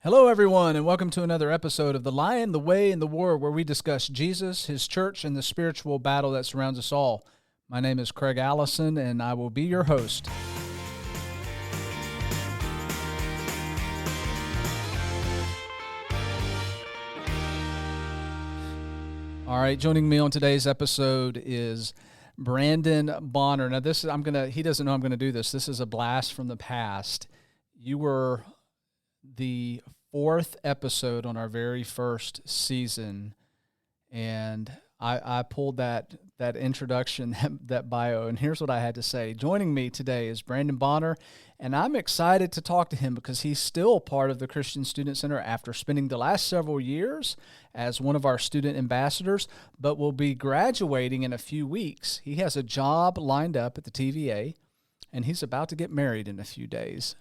Hello, everyone, and welcome to another episode of The Lion, the Way, and the War, where we discuss Jesus, his church, and the spiritual battle that surrounds us all. My name is Craig Allison, and I will be your host. All right, joining me on today's episode is Brandon Bonner. Now, he doesn't know I'm gonna do this. This is a blast from the past. You were the fourth episode on our very first season, and I pulled that introduction, that bio, and here's what I had to say. Joining me today is Brandon Bonner, and I'm excited to talk to him because he's still part of the Christian Student Center after spending the last several years as one of our student ambassadors, but will be graduating in a few weeks. He has a job lined up at the TVA, and he's about to get married in a few days.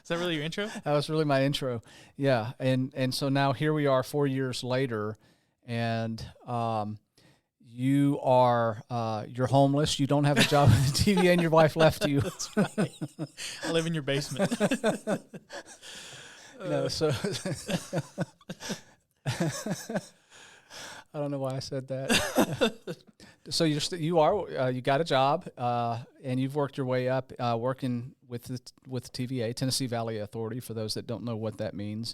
Is that really your intro? That was really my intro. Yeah. And so now here we are 4 years later, and you're homeless. You don't have a job at the TVA, and your wife left you. That's right. I live in your basement. So I don't know why I said that. So you got a job, and you've worked your way up, working with the TVA, Tennessee Valley Authority. For those that don't know what that means,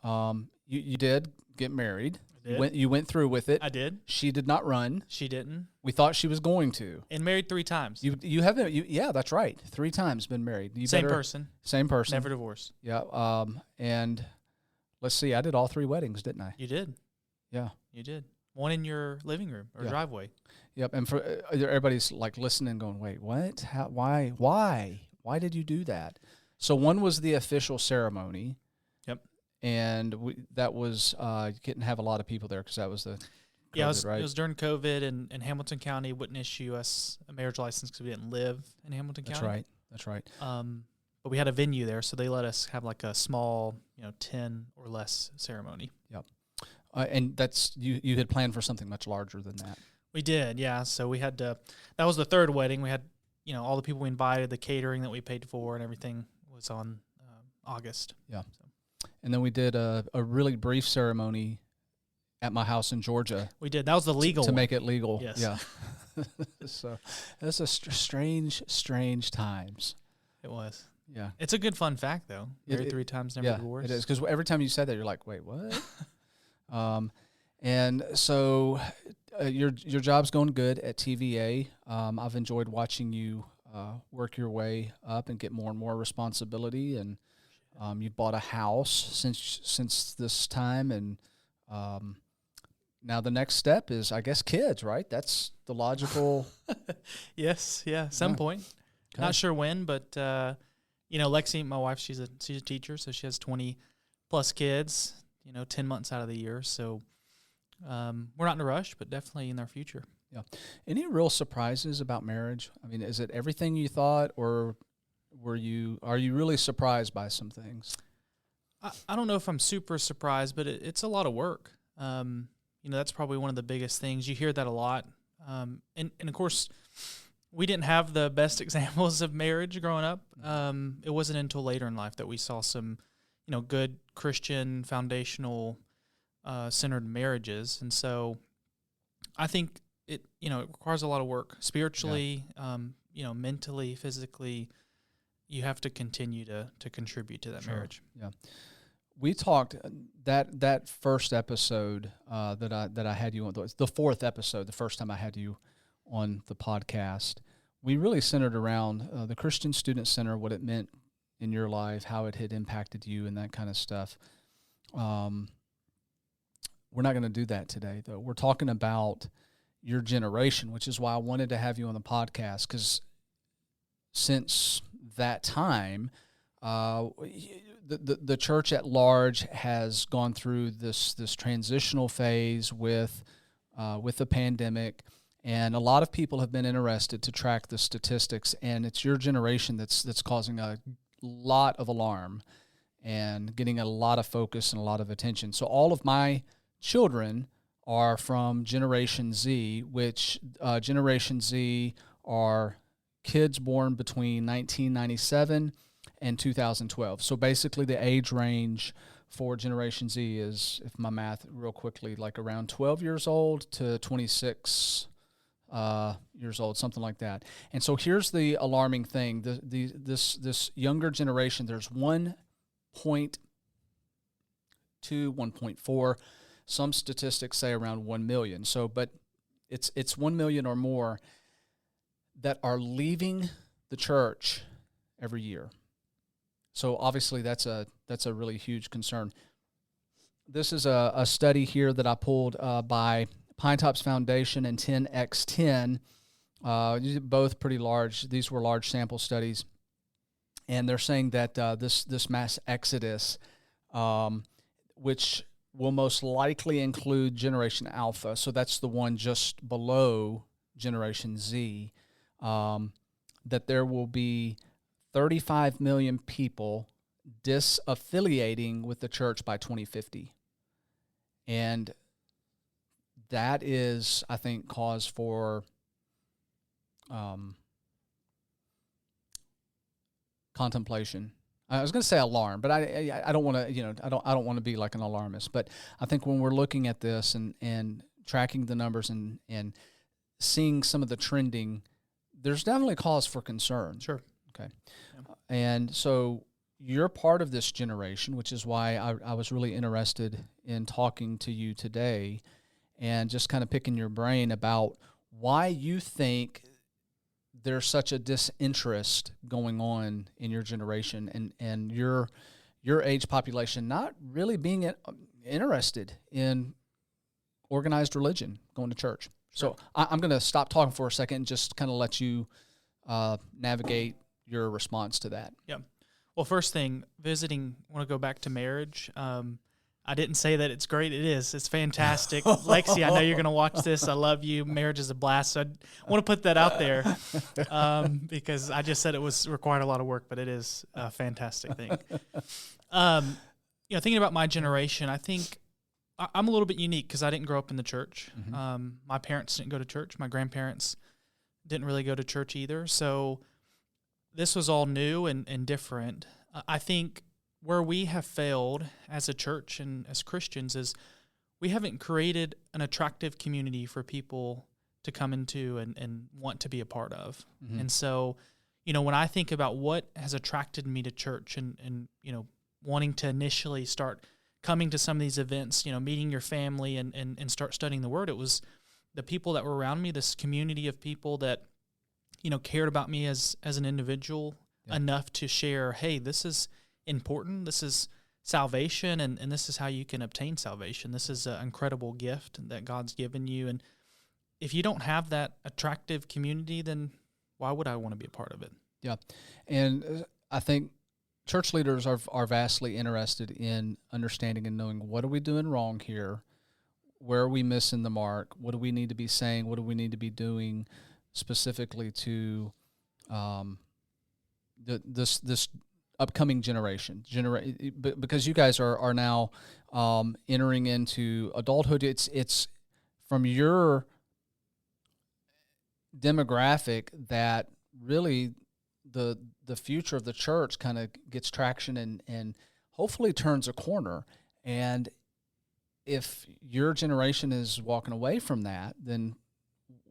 you did get married. I did. You went through with it. I did. She did not run. She didn't. We thought she was going to. And married 3 times. You haven't. Yeah, that's right. 3 times been married. Same person. Same person. Never divorced. Yeah. And let's see. I did all 3 weddings, didn't I? You did. Yeah. You did. One in your living room or driveway. Yep. And for everybody's like listening, going, "Wait, what? How? Why did you do that?" So one was the official ceremony. Yep. And that was you couldn't have a lot of people there because that was the COVID, right? It was during COVID, and Hamilton County wouldn't issue us a marriage license because we didn't live in Hamilton County. That's right. But we had a venue there, so they let us have like a small, 10 or less ceremony. Yep. And that's you had planned for something much larger than that. We did, yeah. So we had to. That was the 3rd wedding. We had, all the people we invited, the catering that we paid for, and everything was on August. Yeah. So. And then we did a really brief ceremony at my house in Georgia. We did. That was the legal to one. make it legal. Yes. Yeah. So that's a strange times. It was. Yeah. It's a good fun fact, though. Married 3 times, never divorced. It is, because every time you said that, you're like, wait, what? And so your job's going good at TVA. I've enjoyed watching you work your way up and get more and more responsibility. And you bought a house since this time, and now the next step is, I guess, kids, right? That's the logical. Yes, yeah, some point. Okay. Not sure when, but Lexi, my wife, she's a teacher, so she has 20 plus kids. 10 months out of the year. So we're not in a rush, but definitely in our future. Yeah. Any real surprises about marriage? I mean, is it everything you thought, or are you really surprised by some things? I don't know if I'm super surprised, but it's a lot of work. That's probably one of the biggest things. You hear that a lot. And of course, we didn't have the best examples of marriage growing up. It wasn't until later in life that we saw some good Christian foundational centered marriages. And so I think it requires a lot of work spiritually, mentally, physically. You have to continue to contribute to that marriage. Yeah. We talked that first episode that I had you on, the 4th episode, the first time I had you on the podcast. We really centered around the Christian Student Center, what it meant in your life, how it had impacted you, and that kind of stuff. We're not going to do that today, though. We're talking about your generation, which is why I wanted to have you on the podcast, because since that time, the church at large has gone through this transitional phase with the pandemic, and a lot of people have been interested to track the statistics, and it's your generation that's causing a lot of alarm and getting a lot of focus and a lot of attention. So all of my children are from Generation Z, which Generation Z are kids born between 1997 and 2012. So basically the age range for Generation Z is, if my math real quickly, like around 12 years old to 26 years old, something like that. And so here's the alarming thing. This younger generation, there's 1.2, 1.4, some statistics say around 1 million. So, but it's 1 million or more that are leaving the church every year. So obviously that's a really huge concern. This is a study here that I pulled by Pinetops Foundation and 10x10, both pretty large. These were large sample studies, and they're saying that this mass exodus, which will most likely include Generation Alpha, so that's the one just below Generation Z, that there will be 35 million people disaffiliating with the church by 2050. And that is, I think, cause for contemplation. I was going to say alarm, but I don't want to, I don't want to be like an alarmist. But I think when we're looking at this and tracking the numbers and seeing some of the trending, there's definitely cause for concern. Sure. Okay. Yeah. And so you're part of this generation, which is why I was really interested in talking to you today and just kind of picking your brain about why you think there's such a disinterest going on in your generation and your age population not really being interested in organized religion, going to church. Sure. So I'm going to stop talking for a second and just kind of let you navigate your response to that. Yeah. Well, first thing, I want to go back to marriage. I didn't say that it's great. It is. It's fantastic. Lexi, I know you're going to watch this. I love you. Marriage is a blast. So I want to put that out there because I just said it required a lot of work, but it is a fantastic thing. Thinking about my generation, I think I'm a little bit unique because I didn't grow up in the church. Mm-hmm. My parents didn't go to church. My grandparents didn't really go to church either. So this was all new and different. I think where we have failed as a church and as Christians is we haven't created an attractive community for people to come into and want to be a part of. Mm-hmm. And so, when I think about what has attracted me to church and wanting to initially start coming to some of these events, meeting your family and start studying the Word, it was the people that were around me, this community of people that, cared about me as an individual enough to share, hey, this is important. This is salvation, and this is how you can obtain salvation. This is an incredible gift that God's given you. And if you don't have that attractive community, then why would I want to be a part of it? Yeah. And I think church leaders are vastly interested in understanding and knowing what are we doing wrong here? Where are we missing the mark? What do we need to be saying? What do we need to be doing specifically to this upcoming generation? Because you guys are now entering into adulthood. It's from your demographic that really the future of the church kind of gets traction and hopefully turns a corner. And if your generation is walking away from that, then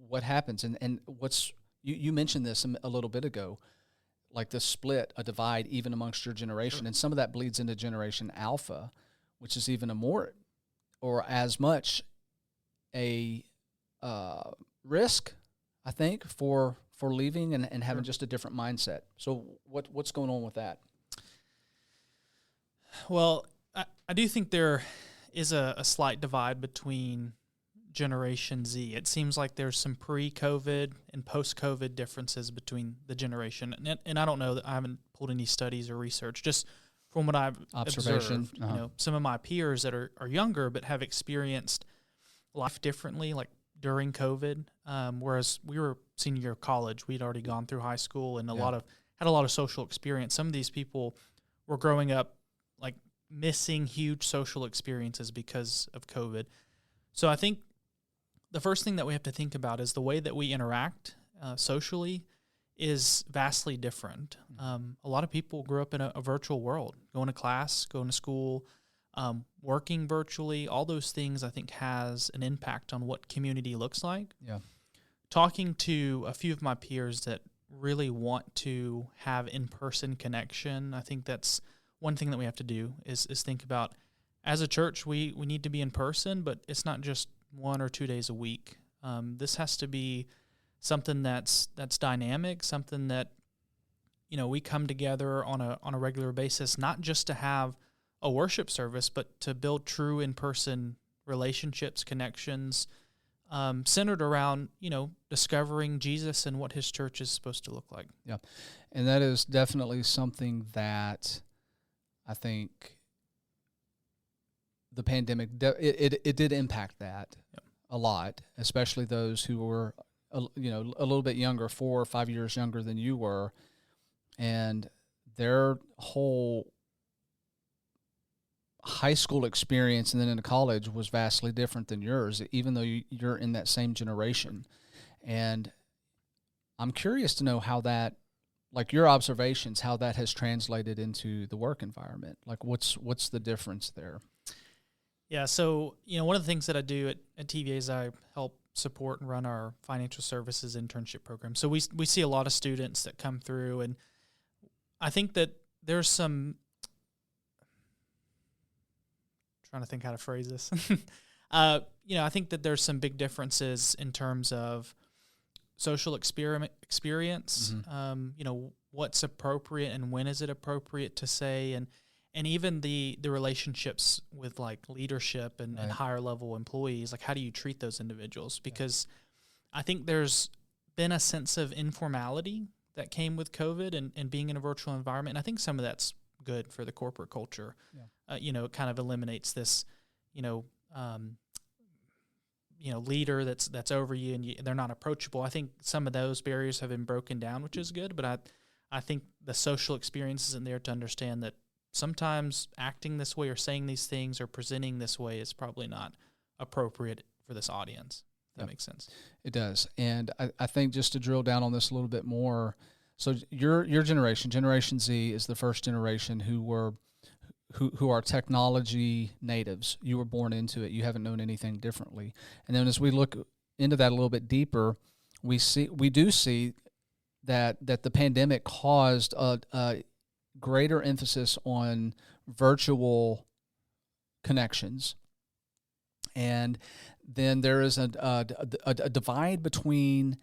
what happens? And what's you mentioned this a little bit ago, like the split, a divide even amongst your generation. Sure. And some of that bleeds into Generation Alpha, which is even a more or as much a risk, I think, for leaving and having just a different mindset. So what's going on with that? Well, I do think there is a slight divide between Generation Z. It seems like there's some pre-COVID and post-COVID differences between the generation. And I don't know, that I haven't pulled any studies or research, just from what I've observed. Some of my peers that are younger but have experienced life differently, like during COVID, whereas we were senior year of college, we'd already gone through high school and had a lot of social experience. Some of these people were growing up like missing huge social experiences because of COVID. So I think the first thing that we have to think about is the way that we interact socially is vastly different. A lot of people grew up in a virtual world, going to class, going to school, working virtually. All those things, I think, has an impact on what community looks like. Yeah. Talking to a few of my peers that really want to have in-person connection, I think that's one thing that we have to do is think about, as a church, we need to be in person, but it's not just 1 or 2 days a week. This has to be something that's dynamic, something that, we come together on a regular basis, not just to have a worship service, but to build true in-person relationships, connections, centered around, discovering Jesus and what his church is supposed to look like. Yeah. And that is definitely something that I think the pandemic, it did impact that a lot, especially those who were, a little bit younger, 4 or 5 years younger than you were, and their whole high school experience and then into college was vastly different than yours, even though you're in that same generation. And I'm curious to know how that, like your observations, how that has translated into the work environment. Like what's the difference there? Yeah, so, one of the things that I do at TVA is I help support and run our financial services internship program. So we see a lot of students that come through, and I think that there's some, trying to think how to phrase this. I think that there's some big differences in terms of social experience, what's appropriate and when is it appropriate to say, and even the relationships with like leadership and higher level employees, like how do you treat those individuals? Because I think there's been a sense of informality that came with COVID and being in a virtual environment. And I think some of that's good for the corporate culture. Yeah. It kind of eliminates this, leader that's over you and they're not approachable. I think some of those barriers have been broken down, which is good. But I think the social experience isn't there to understand that sometimes acting this way or saying these things or presenting this way is probably not appropriate for this audience. That makes sense. It does. And I think just to drill down on this a little bit more, so your generation, Generation Z, is the first generation who are technology natives. You were born into it. You haven't known anything differently. And then as we look into that a little bit deeper, we do see that the pandemic caused a greater emphasis on virtual connections. And then there is a divide between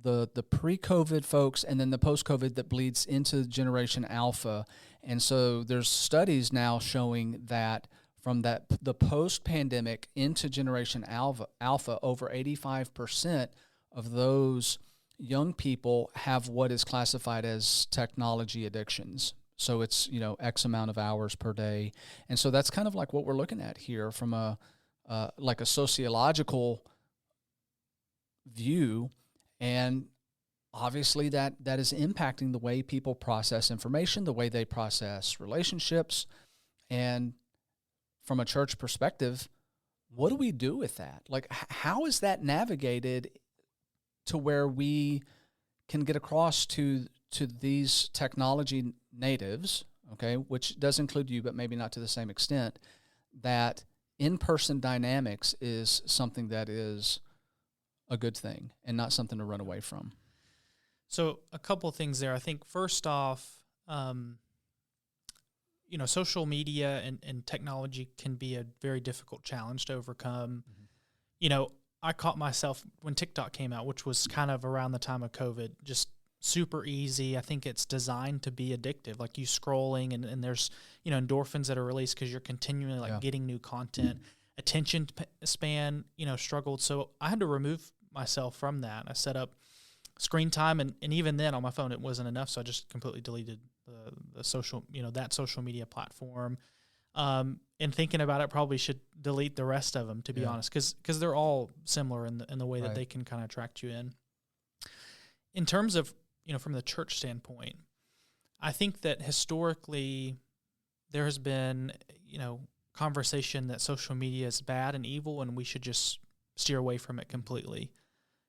the pre-COVID folks and then the post-COVID that bleeds into Generation Alpha. And so there's studies now showing that from the post-pandemic into Generation Alpha, over 85% of those young people have what is classified as technology addictions. So it's, X amount of hours per day. And so that's kind of like what we're looking at here from a sociological view. And obviously that is impacting the way people process information, the way they process relationships. And from a church perspective, what do we do with that? Like, how is that navigated to where we can get across to these technology natives, okay, which does include you, but maybe not to the same extent, that in-person dynamics is something that is a good thing and not something to run away from? So a couple of things there. I think first off, social media and technology can be a very difficult challenge to overcome. Mm-hmm. I caught myself when TikTok came out, which was kind of around the time of COVID, just super easy. I think it's designed to be addictive, like you scrolling and there's, endorphins that are released because you're continually getting new content. Attention span, struggled. So I had to remove myself from that. I set up screen time and even then on my phone, it wasn't enough. So I just completely deleted the social, that social media platform. And thinking about it, probably should delete the rest of them, to be honest, because they're all similar in the way that they can kind of attract you in. In terms of, from the church standpoint, I think that historically there has been, conversation that social media is bad and evil and we should just steer away from it completely.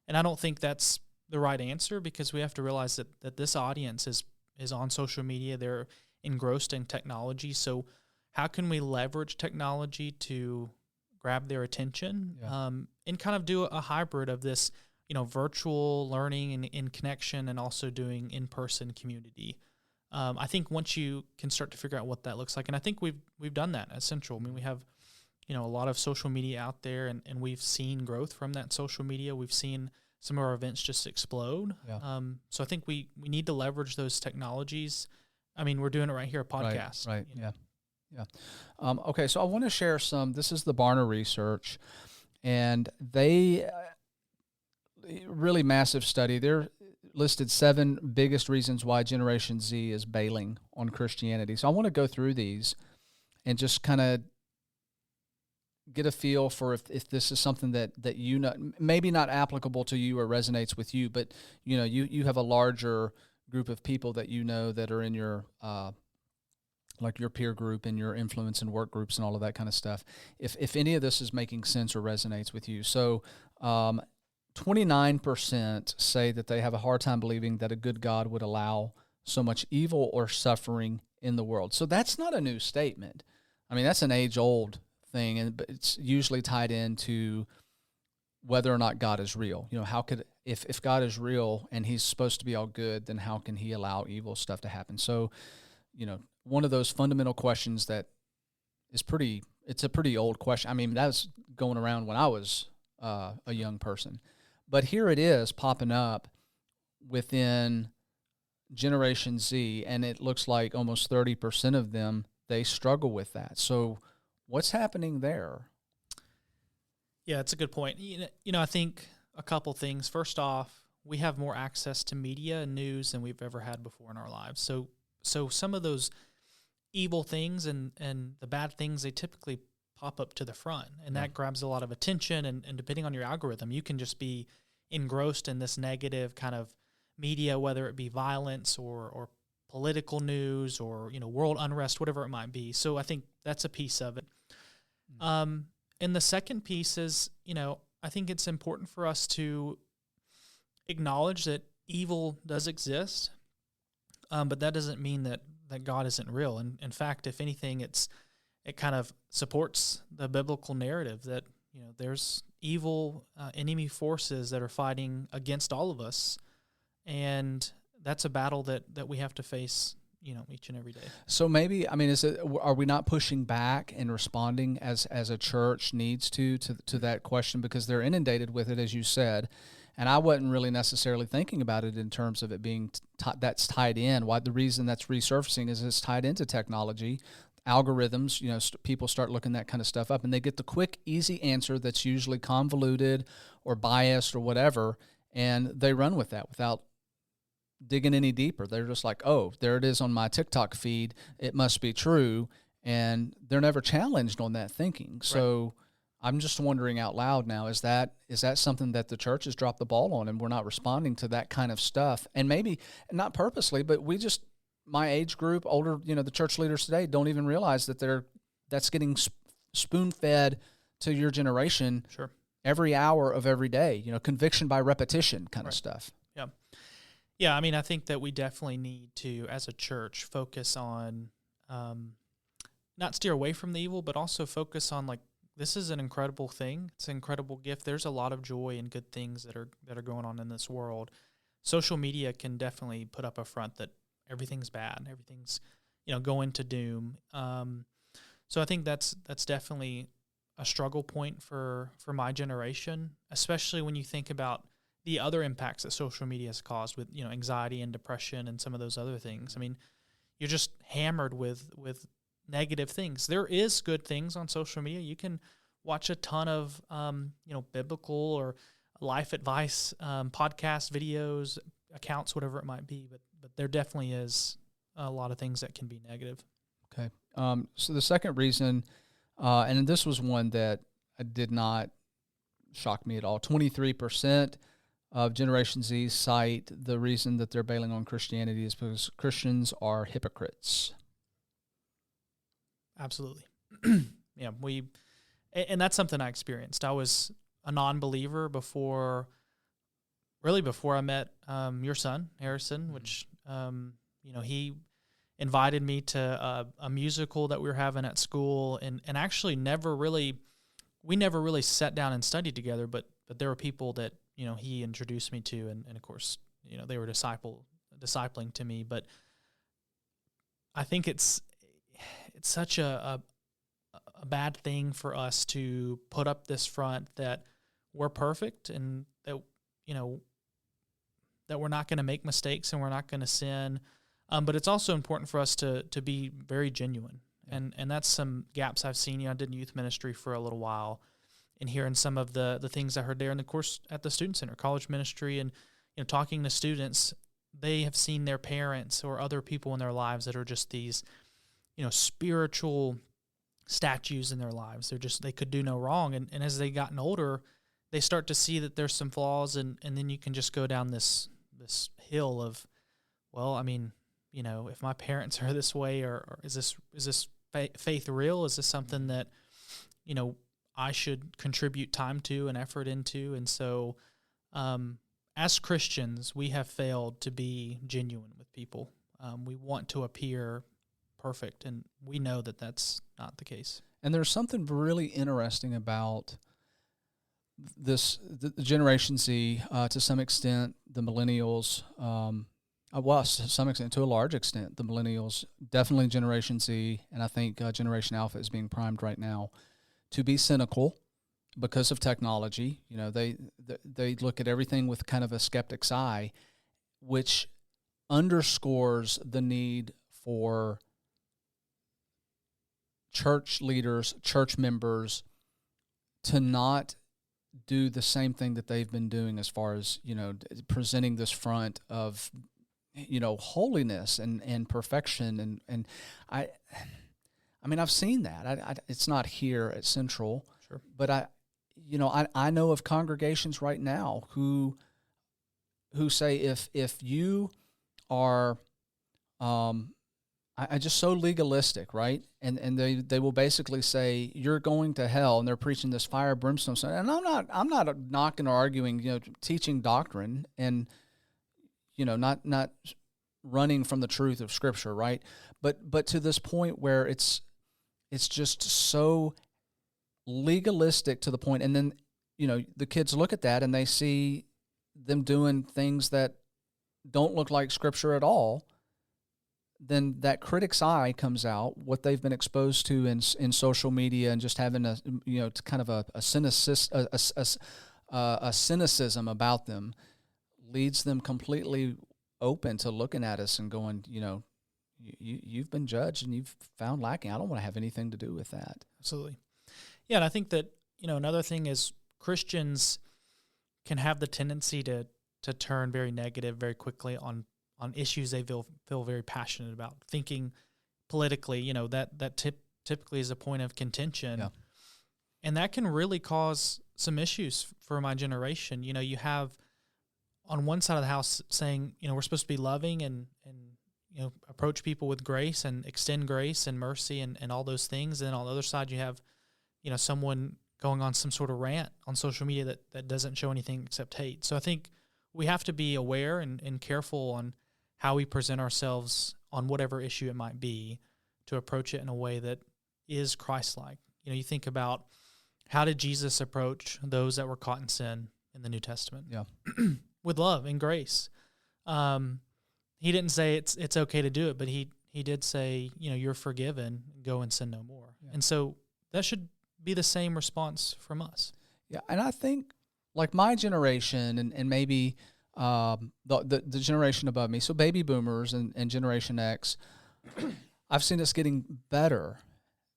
And I don't think that's the right answer, because we have to realize that this audience is on social media. They're engrossed in technology. So how can we leverage technology to grab their attention, and kind of do a hybrid of this, virtual learning and in connection, and also doing in-person community. I think once you can start to figure out what that looks like, and I think we've done that at Central. I mean, we have, a lot of social media out there, and we've seen growth from that social media. We've seen some of our events just explode. Yeah. So I think we need to leverage those technologies. I mean, we're doing it right here, a podcast. Right. Yeah. Okay, so I want to share this is the Barna research, and they, really massive study. They're listed 7 biggest reasons why Generation Z is bailing on Christianity. So I want to go through these and just kind of get a feel for if this is something that maybe not applicable to you or resonates with you, but you have a larger group of people that that are in your like your peer group and your influence and work groups and all of that kind of stuff. If any of this is making sense or resonates with you. So 29% say that they have a hard time believing that a good God would allow so much evil or suffering in the world. So that's not a new statement. I mean, that's an age-old thing, but it's usually tied into whether or not God is real. How could, if God is real and he's supposed to be all good, then how can he allow evil stuff to happen? So, one of those fundamental questions that is it's a pretty old question. I mean, that was going around when I was a young person. But here it is popping up within Generation Z, and it looks like almost 30% of them, they struggle with that. So what's happening there? Yeah, it's a good point. I think a couple things. First off, we have more access to media and news than we've ever had before in our lives. So some of those evil things and the bad things, they typically pop up to the front, and that grabs a lot of attention, and depending on your algorithm, you can just be engrossed in this negative kind of media, whether it be violence or political news or world unrest, whatever it might be. So I think that's a piece of it. And the second piece is, I think it's important for us to acknowledge that evil does exist, but that doesn't mean that God isn't real. And in fact, if anything, it kind of supports the biblical narrative that there's evil enemy forces that are fighting against all of us, and that's a battle that we have to face each and every day. So maybe, I mean, are we not pushing back and responding as a church needs to that question, because they're inundated with it, as you said, and I wasn't really necessarily thinking about it in terms of it being that's tied in. Why the reason that's resurfacing is it's tied into technology, algorithms. People start looking that kind of stuff up, and they get the quick, easy answer that's usually convoluted or biased or whatever, and they run with that without digging any deeper. They're just like, oh, there it is on my TikTok feed, it must be true, and they're never challenged on that thinking. So right. I'm just wondering out loud now, is that something that the church has dropped the ball on, and we're not responding to that kind of stuff? And maybe not purposely, but my age group, older, the church leaders today don't even realize that that's getting spoon-fed to your generation. Sure. Every hour of every day, conviction by repetition kind of stuff. Yeah. Yeah, I mean, I think that we definitely need to, as a church, focus on not steer away from the evil, but also focus on, like, this is an incredible thing. It's an incredible gift. There's a lot of joy and good things that are going on in this world. Social media can definitely put up a front that everything's bad, everything's going to doom. So I think that's definitely a struggle point for my generation, especially when you think about the other impacts that social media has caused with anxiety and depression and some of those other things. I mean, you're just hammered with negative things. There is good things on social media. You can watch a ton of biblical or life advice podcast videos, accounts, whatever it might be, but there definitely is a lot of things that can be negative. Okay. So the second reason, and this was one that did not shock me at all, 23% of Generation Z cite the reason that they're bailing on Christianity is because Christians are hypocrites. Absolutely. Yeah, and that's something I experienced. I was a non-believer before really before I met your son, Harrison, which, he invited me to a musical that we were having at school, and actually we never really sat down and studied together, but there were people that, he introduced me to, and of course, they were discipling to me. But I think it's such a bad thing for us to put up this front that we're perfect and that, that we're not going to make mistakes and we're not going to sin. But it's also important for us to be very genuine. Yeah. And that's some gaps I've seen. I did youth ministry for a little while, and hearing some of the things I heard there, and of course at the Student Center, college ministry, and talking to students, they have seen their parents or other people in their lives that are just these, spiritual statues in their lives. They could do no wrong. And as they gotten older, they start to see that there's some flaws, and then you can just go down this hill of, well, I mean, if my parents are this way, or is this faith real? Is this something that, I should contribute time to and effort into? And so, as Christians, we have failed to be genuine with people. We want to appear perfect, and we know that that's not the case. And there's something really interesting about the Generation Z, to some extent, the millennials, to some extent, to a large extent, the millennials, definitely Generation Z, and I think Generation Alpha is being primed right now to be cynical because of technology. They look at everything with kind of a skeptic's eye, which underscores the need for church leaders, church members, to not do the same thing that they've been doing as far as, presenting this front of, holiness and perfection. And I mean, I've seen that. It's not here at Central, sure, but I know of congregations right now who say if you are, I just so legalistic, right? And they will basically say you're going to hell, and they're preaching this fire brimstone. And I'm not knocking or arguing, teaching doctrine and, not running from the truth of Scripture, right? But to this point where it's just so legalistic to the point, and then the kids look at that and they see them doing things that don't look like Scripture at all. Then that critic's eye comes out, what they've been exposed to in social media, and just having a kind of a cynicism about them leads them completely open to looking at us and going, you've been judged and you've found lacking. I don't want to have anything to do with that. Absolutely. Yeah, and I think that, another thing is Christians can have the tendency to turn very negative very quickly on issues they feel very passionate about. Thinking politically, that typically is a point of contention. Yeah. And that can really cause some issues for my generation. You have on one side of the house saying, we're supposed to be loving and approach people with grace and extend grace and mercy and all those things. And then on the other side, you have, someone going on some sort of rant on social media that doesn't show anything except hate. So I think we have to be aware and careful on how we present ourselves on whatever issue it might be, to approach it in a way that is Christ-like. You think about, how did Jesus approach those that were caught in sin in the New Testament? Yeah. With love and grace. He didn't say it's okay to do it, but he did say, you're forgiven, go and sin no more. Yeah. And so that should be the same response from us. Yeah, and I think like my generation and maybe the generation above me, so baby boomers and Generation X, I've seen us getting better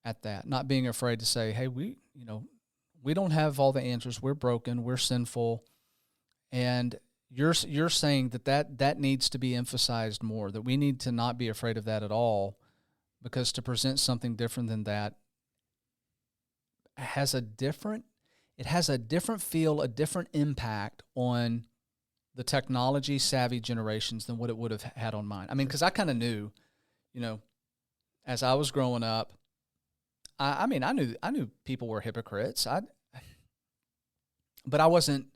at that, not being afraid to say, hey, we don't have all the answers. We're broken. We're sinful. And you're saying that needs to be emphasized more, that we need to not be afraid of that at all, because to present something different than that has a different feel, a different impact on the technology savvy generations than what it would have had on mine. I mean, because I kind of knew, as I was growing up, I knew people were hypocrites. But I wasn't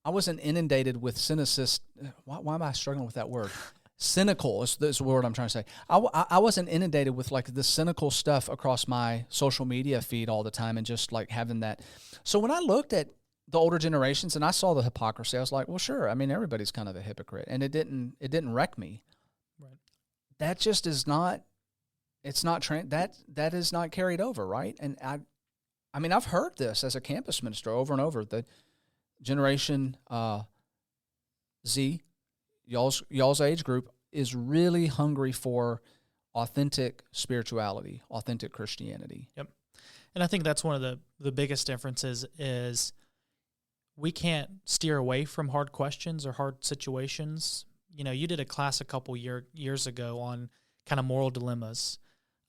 I wasn't inundated with cynicism. Why am I struggling with that word? Cynical is the word I'm trying to say. I wasn't inundated with like the cynical stuff across my social media feed all the time and just like having that. So when I looked at the older generations and I saw the hypocrisy, I was like, well, sure. I mean, everybody's kind of a hypocrite, and it didn't wreck me. Right. That just is not. It's not that is not carried over, right? And I mean, I've heard this as a campus minister over and over. The Generation Z, y'all's age group, is really hungry for authentic spirituality, authentic Christianity. Yep. And I think that's one of the biggest differences is we can't steer away from hard questions or hard situations. You know, you did a class a couple years ago on kind of moral dilemmas.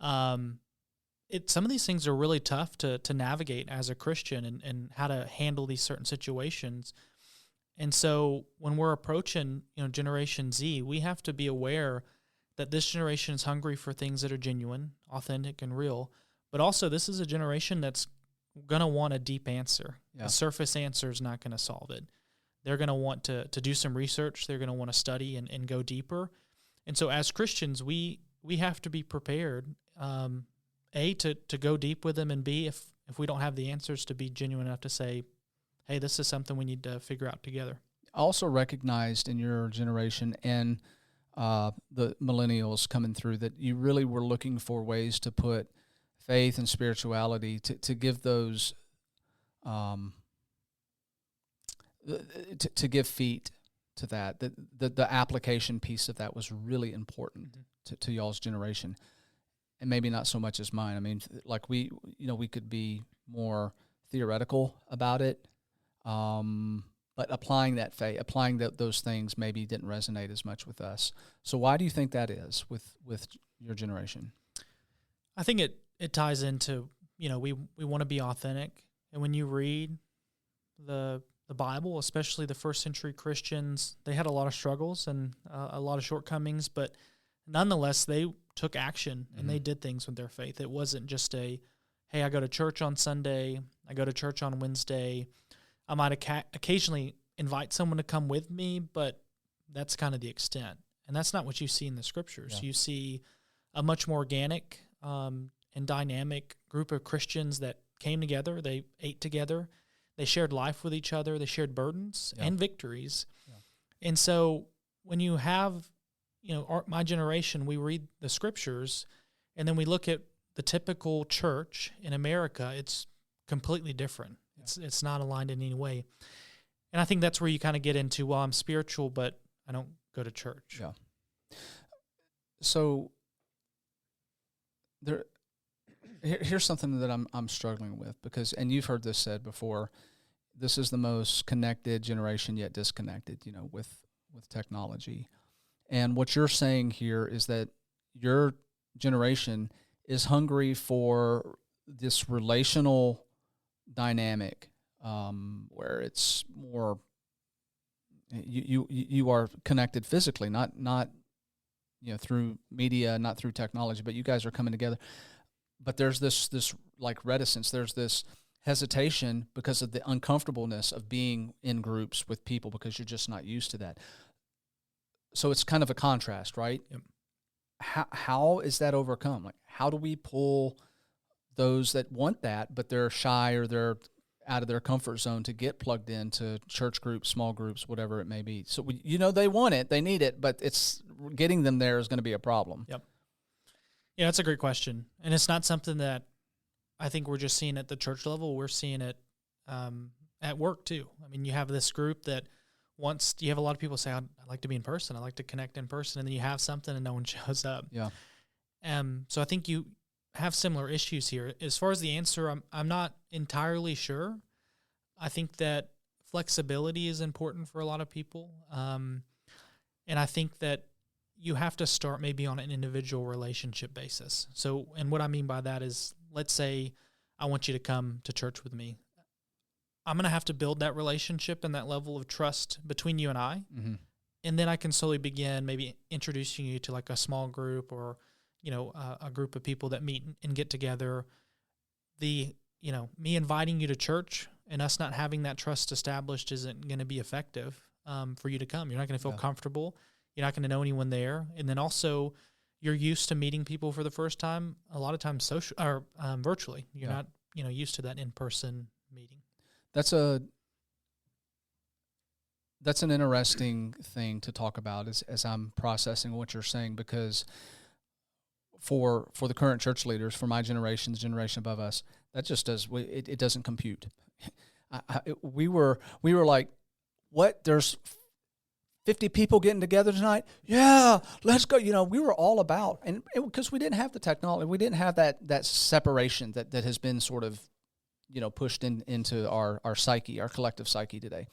Some of these things are really tough to navigate as a Christian and how to handle these certain situations. And so when we're approaching, Generation Z, we have to be aware that this generation is hungry for things that are genuine, authentic, and real. But also, this is a generation that's going to want a deep answer. Yeah. A surface answer is not going to solve it. They're going to want to do some research. They're going to want to study and go deeper. And so as Christians, we have to be prepared, A, to go deep with them, and B, if we don't have the answers, to be genuine enough to say, hey, this is something we need to figure out together. Also recognized in your generation and the millennials coming through that you really were looking for ways to put faith and spirituality to give those to give feet to that. The application piece of that was really important to y'all's generation, and maybe not so much as mine. I mean, like we could be more theoretical about it, but applying that faith, those things maybe didn't resonate as much with us. So why do you think that is with your generation? I think it ties into, we want to be authentic. And when you read the Bible, especially the first century Christians, they had a lot of struggles and a lot of shortcomings, but nonetheless, they took action and they did things with their faith. It wasn't just hey, I go to church on Sunday, I go to church on Wednesday. I might occasionally invite someone to come with me, but that's kind of the extent. And that's not what you see in the scriptures. Yeah. You see a much more organic and dynamic group of Christians that came together. They ate together. They shared life with each other. They shared burdens and victories. Yeah. And so when you have, my generation, we read the scriptures, and then we look at the typical church in America, it's completely different. Yeah. It's not aligned in any way. And I think that's where you kind of get into, well, I'm spiritual, but I don't go to church. Yeah. So here's something that I'm struggling with, because, and you've heard this said before, this is the most connected generation yet disconnected, with technology. And what you're saying here is that your generation is hungry for this relational dynamic, where it's more you are connected physically, not through media, not through technology, but you guys are coming together. But there's this like reticence, there's this hesitation because of the uncomfortableness of being in groups with people, because you're just not used to that. So it's kind of a contrast, right? Yep. How is that overcome? Like, how do we pull those that want that, but they're shy or they're out of their comfort zone, to get plugged into church groups, small groups, whatever it may be? So they want it, they need it, but it's getting them there is going to be a problem. Yep. Yeah, that's a great question, and it's not something that I think we're just seeing at the church level. We're seeing it at work too. I mean, you have this group that you have a lot of people say, I'd like to be in person, I like to connect in person, and then you have something and no one shows up. Yeah. So I think you have similar issues here. As far as the answer, I'm not entirely sure. I think that flexibility is important for a lot of people, and I think that you have to start maybe on an individual relationship basis. So, and what I mean by that is, let's say I want you to come to church with me. I'm going to have to build that relationship and that level of trust between you and I. Mm-hmm. And then I can slowly begin maybe introducing you to like a small group or, a group of people that meet and get together. Me inviting you to church and us not having that trust established isn't going to be effective for you to come. You're not going to feel comfortable. You're not going to know anyone there. And then also, you're used to meeting people for the first time, a lot of times social or virtually. You're not, used to that in-person meeting. That's an interesting thing to talk about as I'm processing what you're saying, because for the current church leaders, for my generation above us, that just it doesn't compute. We were like, what? There's 50 people getting together tonight? Yeah, let's go. We were all about, and because we didn't have the technology, we didn't have that separation that has been sort of, pushed into our psyche, our collective psyche today.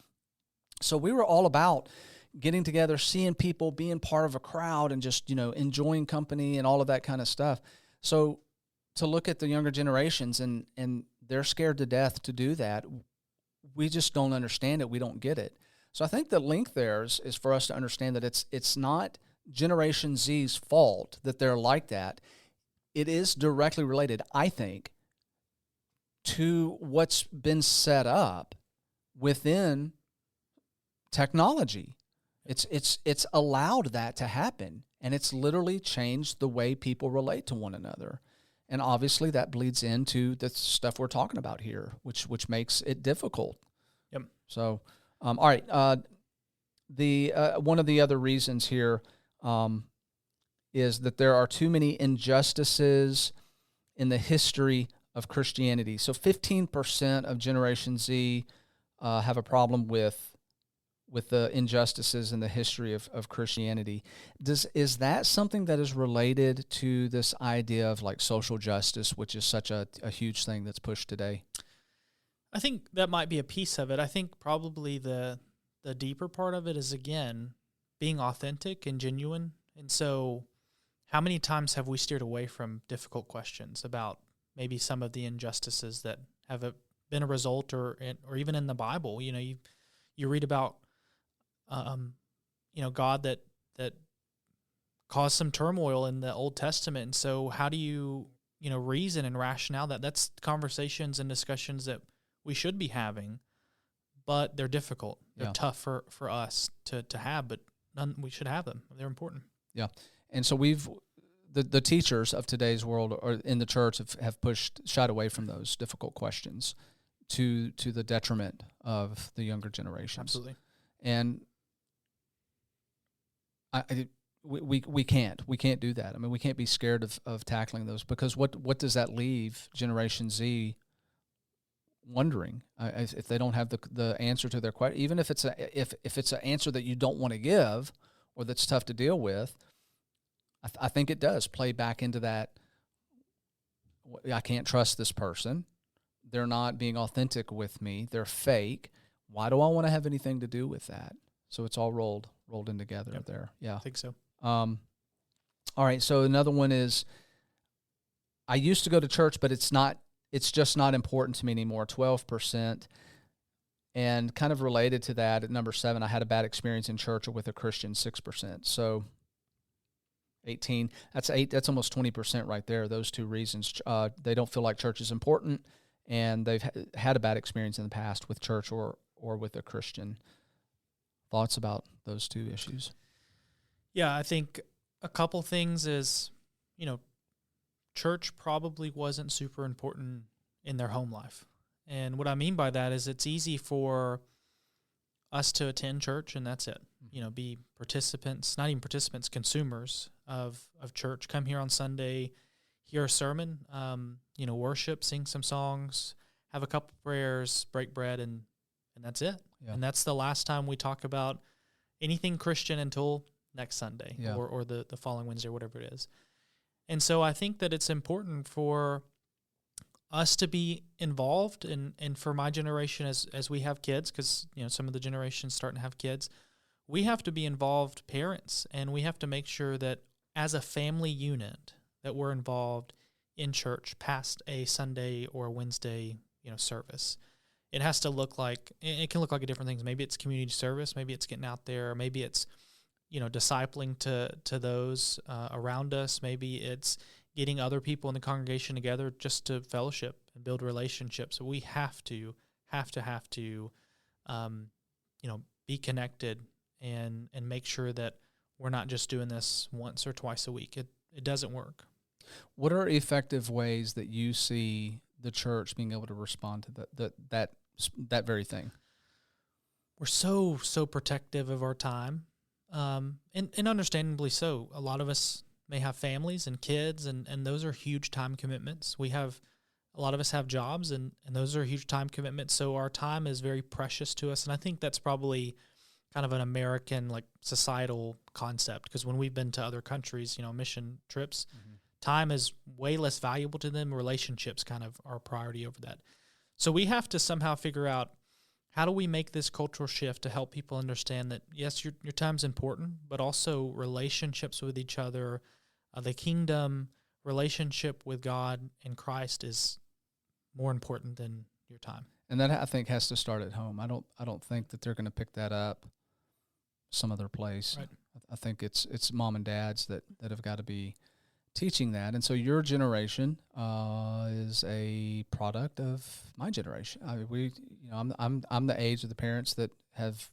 So we were all about getting together, seeing people, being part of a crowd, and just, enjoying company and all of that kind of stuff. So to look at the younger generations and they're scared to death to do that, we just don't understand it. We don't get it. So I think the link there is for us to understand that it's not Generation Z's fault that they're like that. It is directly related, I think, to what's been set up within technology. It's allowed that to happen, and it's literally changed the way people relate to one another. And obviously that bleeds into the stuff we're talking about here, which makes it difficult. Yep. So, all right. The one of the other reasons here is that there are too many injustices in the history of Christianity. So 15% of Generation Z have a problem with the injustices in the history of Christianity. Is that something that is related to this idea of like social justice, which is such a huge thing that's pushed today? I think that might be a piece of it. I think probably the deeper part of it is, again, being authentic and genuine. And so how many times have we steered away from difficult questions about maybe some of the injustices that have been a result or even in the Bible? You read about God that caused some turmoil in the Old Testament. And so how do you reason and rationale that's conversations and discussions that we should be having, but they're difficult. They're tough for us to have, but we should have them. They're important. Yeah. And so the teachers of today's world or in the church have shied away from those difficult questions to the detriment of the younger generations. Absolutely. And we can't do that. I mean, we can't be scared of tackling those, because what does that leave Generation Z wondering if they don't have the answer to their question? Even if it's an answer that you don't want to give or that's tough to deal with, I think it does play back into that. I can't trust this person. They're not being authentic with me. They're fake. Why do I want to have anything to do with that? So it's all rolled in together there. Yeah, I think so. All right. So another one is, I used to go to church, but it's just not important to me anymore. 12%. And kind of related to that, at number 7, I had a bad experience in church or with a Christian, 6%. So 18. That's almost 20% right there. Those two reasons. They don't feel like church is important, and they've had a bad experience in the past with church or with a Christian. Thoughts about those two issues? Yeah, I think a couple things is, church probably wasn't super important in their home life. And what I mean by that is it's easy for us to attend church and that's it. Be participants, not even participants, consumers of church. Come here on Sunday, hear a sermon, worship, sing some songs, have a couple prayers, break bread, and that's it. Yeah. And that's the last time we talk about anything Christian until next Sunday or the following Wednesday or whatever it is. And so I think that it's important for us to be involved, and for my generation as we have kids, because some of the generations starting to have kids, we have to be involved parents, and we have to make sure that as a family unit that we're involved in church past a Sunday or a Wednesday service. It has to look like, it can look like different things. Maybe it's community service, maybe it's getting out there, maybe it's discipling to those around us, maybe it's getting other people in the congregation together just to fellowship and build relationships. We have to have to be connected and make sure that we're not just doing this once or twice a week. It doesn't work. What are effective ways that you see the church being able to respond to that very thing? We're so protective of our time, and understandably so. A lot of us may have families and kids, and those are huge time commitments. A lot of us have jobs, and those are huge time commitments. So our time is very precious to us, and I think that's probably kind of an American societal concept, because when we've been to other countries, mission trips, time is way less valuable to them. Relationships kind of are a priority over that. So we have to somehow figure out, how do we make this cultural shift to help people understand that, yes, your time's important, but also relationships with each other, the kingdom, relationship with God and Christ is more important than your time. And that, I think, has to start at home. I don't think that they're going to pick that up some other place. Right. I think it's mom and dads that have got to be teaching that. And so your generation is a product of my generation. I'm the age of the parents that have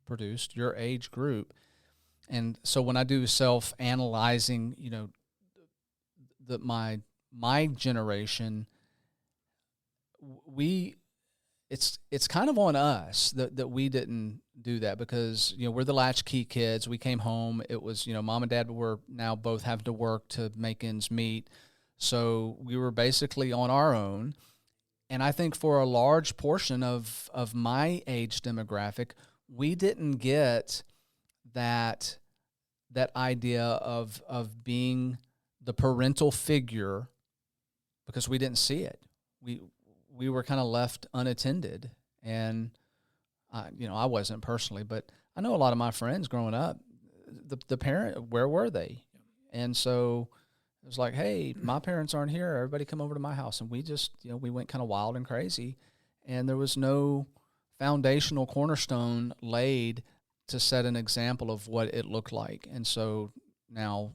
produced your age group. And so when I do self-analyzing, that my generation, it's kind of on us that we didn't do that, because we're the latchkey kids. We came home. It was mom and dad were now both having to work to make ends meet, so we were basically on our own. And I think for a large portion of my age demographic, we didn't get that idea of being the parental figure, because we didn't see it. We were kind of left unattended, and I wasn't personally, but I know a lot of my friends growing up, the parent, where were they? And so it was like, hey, my parents aren't here. Everybody come over to my house. And we just, we went kind of wild and crazy, and there was no foundational cornerstone laid to set an example of what it looked like. And so now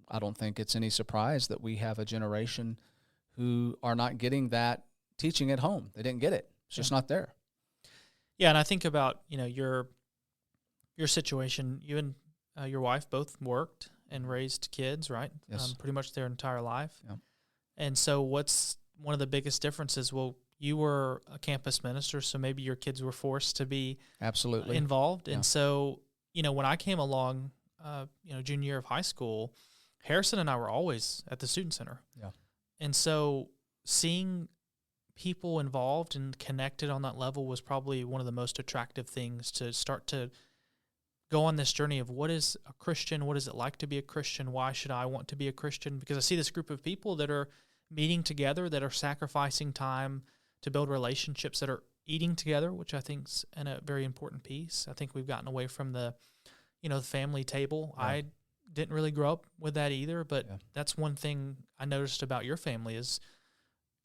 I don't think it's any surprise that we have a generation who are not getting that teaching at home. They didn't get it. It's just not there. Yeah, and I think about, your situation. You and your wife both worked and raised kids, right? Yes. Pretty much their entire life. Yeah. And so what's one of the biggest differences? Well, you were a campus minister, so maybe your kids were forced to be absolutely involved. Yeah. And so, when I came along, junior year of high school, Harrison and I were always at the student center. Yeah. And so seeing people involved and connected on that level was probably one of the most attractive things to start to go on this journey of what is a Christian, what is it like to be a Christian, why should I want to be a Christian? Because I see this group of people that are meeting together, that are sacrificing time to build relationships, that are eating together, which I think is a very important piece. I think we've gotten away from the family table. Yeah. I didn't really grow up with that either, but that's one thing I noticed about your family is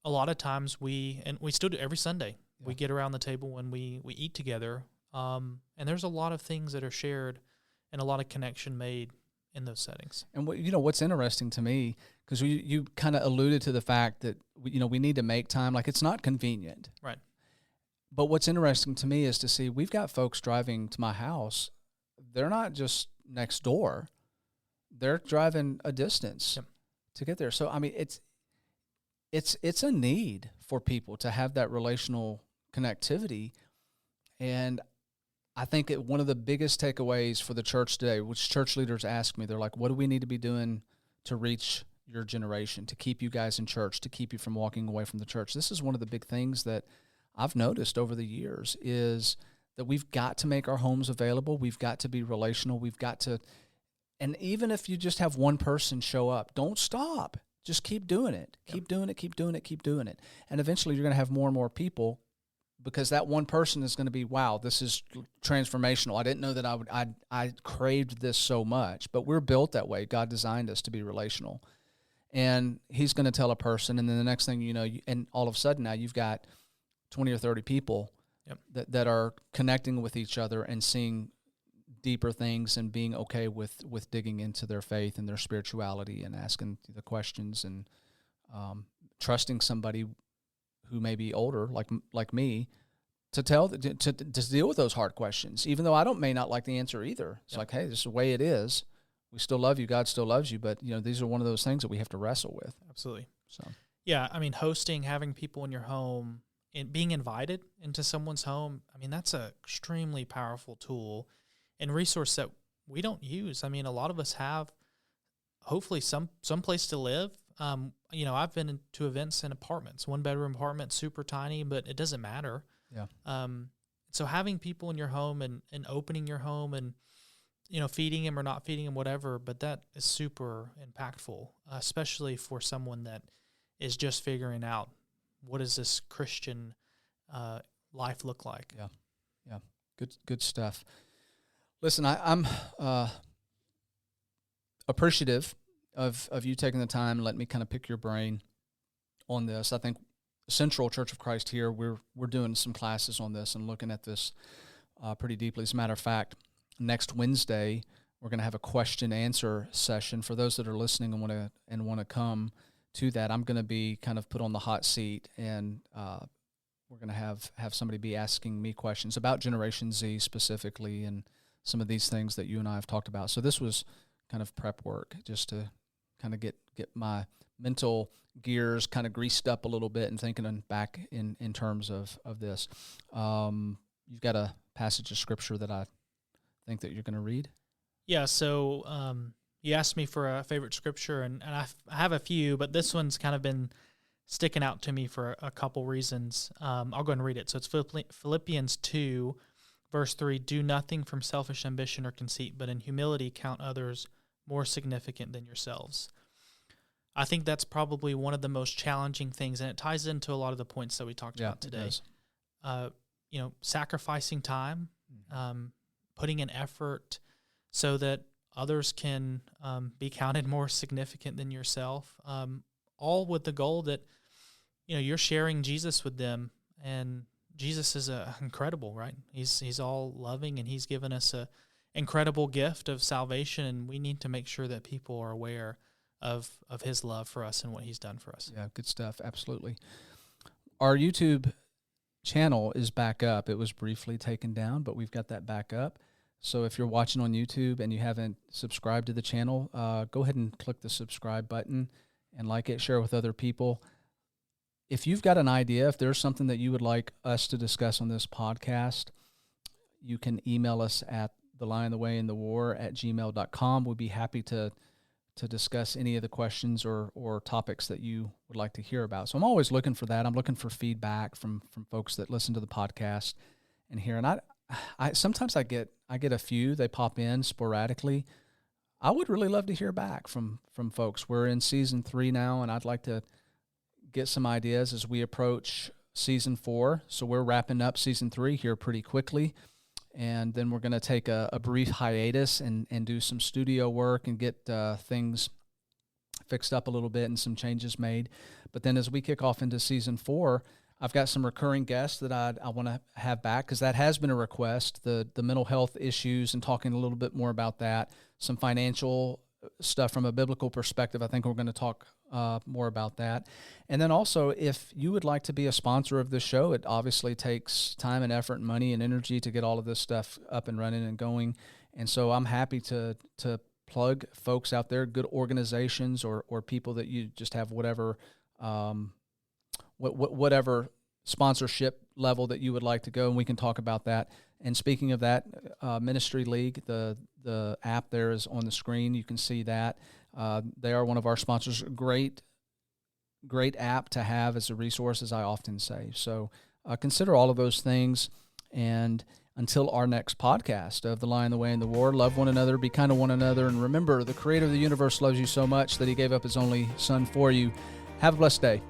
a lot of times we still do every Sunday. Yeah. We get around the table and we eat together. And there's a lot of things that are shared and a lot of connection made in those settings. And what's interesting to me, because you kind of alluded to the fact that we need to make time. Like, it's not convenient, right? But what's interesting to me is to see we've got folks driving to my house. They're not just next door; they're driving a distance to get there. So I mean, it's a need for people to have that relational connectivity. And I think one of the biggest takeaways for the church today, which church leaders ask me, they're like, what do we need to be doing to reach your generation, to keep you guys in church, to keep you from walking away from the church? This is one of the big things that I've noticed over the years, is that we've got to make our homes available. We've got to be relational. We've got to, and even if you just have one person show up, don't stop. Just keep doing it. Keep doing it, keep doing it, keep doing it. And eventually you're going to have more and more people, because that one person is going to be, wow, this is transformational. I didn't know that I craved this so much, but we're built that way. God designed us to be relational. And he's going to tell a person, and then the next thing you know, and all of a sudden now you've got 20 or 30 people that are connecting with each other and seeing deeper things and being okay with digging into their faith and their spirituality and asking the questions and trusting somebody who may be older, like me, to deal with those hard questions, even though I may not like the answer either. It's like, hey, this is the way it is. We still love you. God still loves you. But, these are one of those things that we have to wrestle with. Absolutely. So, yeah, I mean, hosting, having people in your home, and being invited into someone's home, I mean, that's an extremely powerful tool and resource that we don't use. I mean, a lot of us have, hopefully, some place to live. I've been to events in apartments, 1-bedroom apartments, super tiny, but it doesn't matter. Yeah. So having people in your home and opening your home and, feeding them or not feeding them, whatever, but that is super impactful, especially for someone that is just figuring out what does this Christian life look like. Yeah. Good stuff. Listen, I'm appreciative of you taking the time and letting me kind of pick your brain on this. I think Central Church of Christ here, we're doing some classes on this and looking at this pretty deeply. As a matter of fact, next Wednesday we're going to have a question-answer session for those that are listening and want to come to that. I'm going to be kind of put on the hot seat, and we're going to have somebody be asking me questions about Generation Z specifically and some of these things that you and I have talked about. So this was kind of prep work just to kind of get my mental gears kind of greased up a little bit and thinking back in terms of this. You've got a passage of scripture that I think that you're going to read? Yeah, so you asked me for a favorite scripture, and I have a few, but this one's kind of been sticking out to me for a couple reasons. I'll go ahead and read it. So it's Philippians 2, verse 3, "Do nothing from selfish ambition or conceit, but in humility count others more significant than yourselves." I think that's probably one of the most challenging things, and it ties into a lot of the points that we talked about today. Sacrificing time, putting in effort so that others can be counted more significant than yourself, all with the goal that, you're sharing Jesus with them. And Jesus is incredible, right? He's all loving, and he's given us a incredible gift of salvation, and we need to make sure that people are aware of his love for us and what he's done for us. Yeah, good stuff. Absolutely. Our YouTube channel is back up. It was briefly taken down, but we've got that back up. So if you're watching on YouTube and you haven't subscribed to the channel, go ahead and click the subscribe button and like it, share it with other people. If you've got an idea, if there's something that you would like us to discuss on this podcast, you can email us at thelionthewayandthewar@gmail.com. We'd be happy to discuss any of the questions or topics that you would like to hear about. So I'm always looking for that. I'm looking for feedback from folks that listen to the podcast and hear. And I sometimes I get a few, they pop in sporadically. I would really love to hear back from folks. We're in season 3 now, and I'd like to get some ideas as we approach season 4. So we're wrapping up season 3 here pretty quickly. And then we're going to take a brief hiatus and do some studio work and get things fixed up a little bit and some changes made. But then as we kick off into season 4, I've got some recurring guests that I want to have back, because that has been a request, the mental health issues and talking a little bit more about that, some financial stuff from a biblical perspective. I think we're going to talk more about that. And then also, if you would like to be a sponsor of this show, it obviously takes time and effort and money and energy to get all of this stuff up and running and going. And so I'm happy to plug folks out there, good organizations or people that you just have whatever whatever sponsorship level that you would like to go, and we can talk about that. And speaking of that, Ministry League, the app there is on the screen. You can see that. They are one of our sponsors. Great app to have as a resource, as I often say. So consider all of those things. And until our next podcast of The Lion, the Way, and the War, love one another, be kind to one another, and remember, the Creator of the universe loves you so much that he gave up his only Son for you. Have a blessed day.